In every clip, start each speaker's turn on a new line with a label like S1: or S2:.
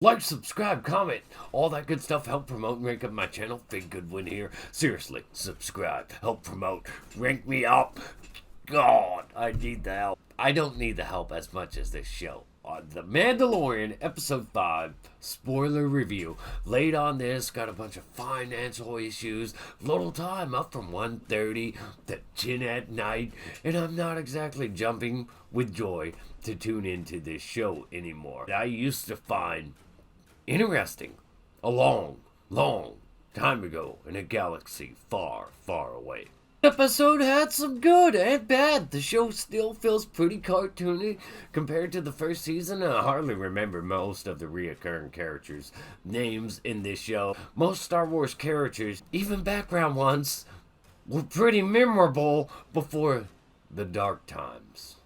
S1: Like, subscribe, comment, all that good stuff. Help promote and rank up my channel. Big Goodwin here. Seriously, subscribe, help promote, rank me up. God, I need the help. I don't need the help as much as this show. On The Mandalorian, Episode 5, spoiler review. Late on this, got a bunch of financial issues, little time, up from 1:30 to 10 at night, and I'm not exactly jumping with joy to tune into this show anymore. I used to find interesting a long time ago in a galaxy far, far away. The episode had some good and bad. The show still feels pretty cartoony compared to the first season, and I hardly remember most of the reoccurring characters' names in this show. Most Star Wars characters, even background ones, were pretty memorable before the dark times.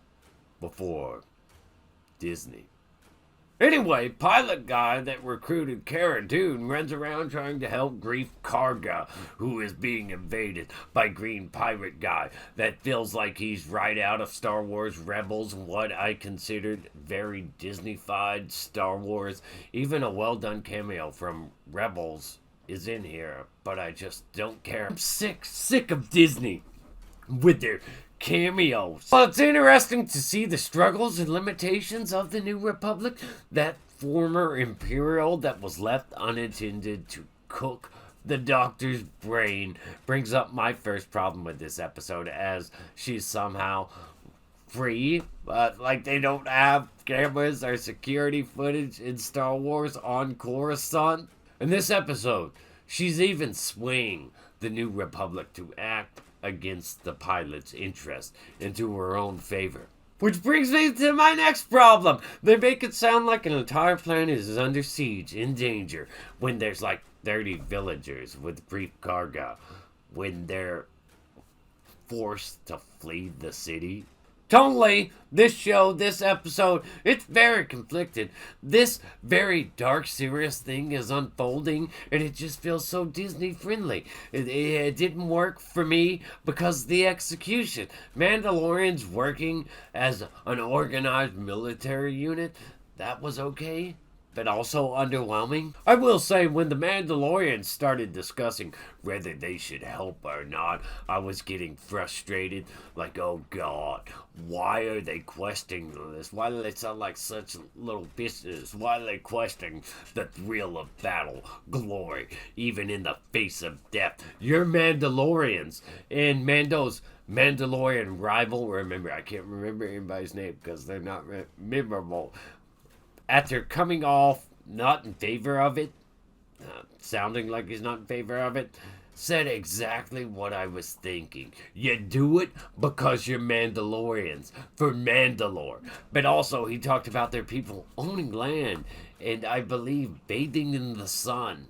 S1: Before Disney. Anyway, pilot guy that recruited Cara Dune runs around trying to help Grief Karga, who is being invaded by Green Pirate guy that feels like he's right out of Star Wars Rebels, what I considered very Disney-fied Star Wars. Even a well-done cameo from Rebels is in here, but I just don't care. I'm sick of Disney with their cameos. Well, it's interesting to see the struggles and limitations of the New Republic, that former Imperial that was left unattended to cook the Doctor's brain. Brings up my first problem with this episode, as she's somehow free, like they don't have cameras or security footage in Star Wars on Coruscant. In this episode, she's even swaying the New Republic to act against the pilot's interest into her own favor. Which brings me to my next problem. They make it sound like an entire planet is under siege, in danger, when there's like 30 villagers with Grief Karga, when they're forced to flee the city. Totally, this show, this episode, it's very conflicted. This very dark, serious thing is unfolding, and it just feels so Disney-friendly. It didn't work for me because of the execution. Mandalorian's working as an organized military unit, that was okay, but also underwhelming. I will say, when the Mandalorians started discussing whether they should help or not, I was getting frustrated. Like, oh God, why are they questioning this? Why do they sound like such little bitches? Why are they questioning the thrill of battle, glory, even in the face of death? You're Mandalorians, and Mando's Mandalorian rival, remember, I can't remember anybody's name because they're not memorable, after coming off not in favor of it, sounding like he's not in favor of it, said exactly what I was thinking. You do it because you're Mandalorians, for Mandalore. But also, he talked about their people owning land, and I believe bathing in the sun.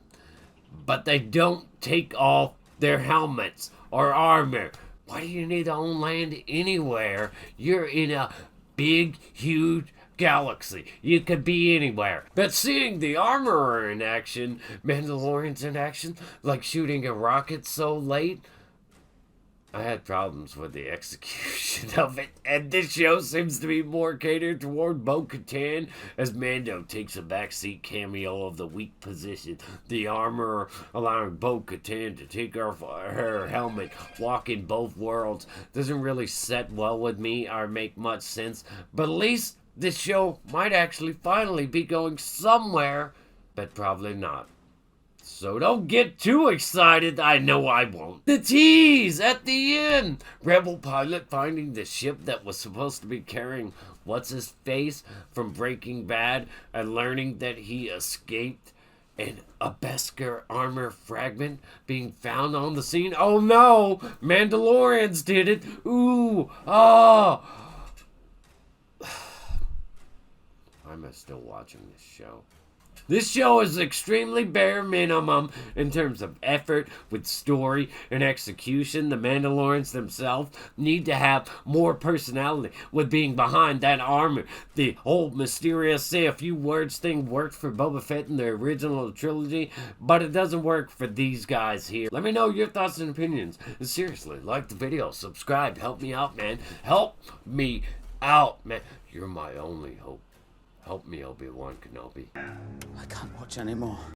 S1: But they don't take off their helmets or armor. Why do you need to own land anywhere? You're in a big, huge galaxy. You could be anywhere. But seeing the armorer in action, Mandalorians in action, like shooting a rocket so late, I had problems with the execution of it, and this show seems to be more catered toward Bo-Katan, as Mando takes a backseat cameo of the weak position. The armorer allowing Bo-Katan to take off her helmet, walk in both worlds, doesn't really set well with me or make much sense, but at least this show might actually finally be going somewhere, but probably not. So don't get too excited. I know I won't. The tease at the end. Rebel pilot finding the ship that was supposed to be carrying what's-his-face from Breaking Bad and learning that he escaped, and a Beskar armor fragment being found on the scene. Oh no! Mandalorians did it! Ooh! Oh! Why am I still watching this show? This show is extremely bare minimum in terms of effort with story and execution. The Mandalorians themselves need to have more personality with being behind that armor. The whole mysterious say a few words thing worked for Boba Fett in the original trilogy, but it doesn't work for these guys here. Let me know your thoughts and opinions. And seriously, like the video, subscribe, help me out, man. Help me out, man. You're my only hope. Help me, Obi-Wan Kenobi.
S2: I can't watch anymore.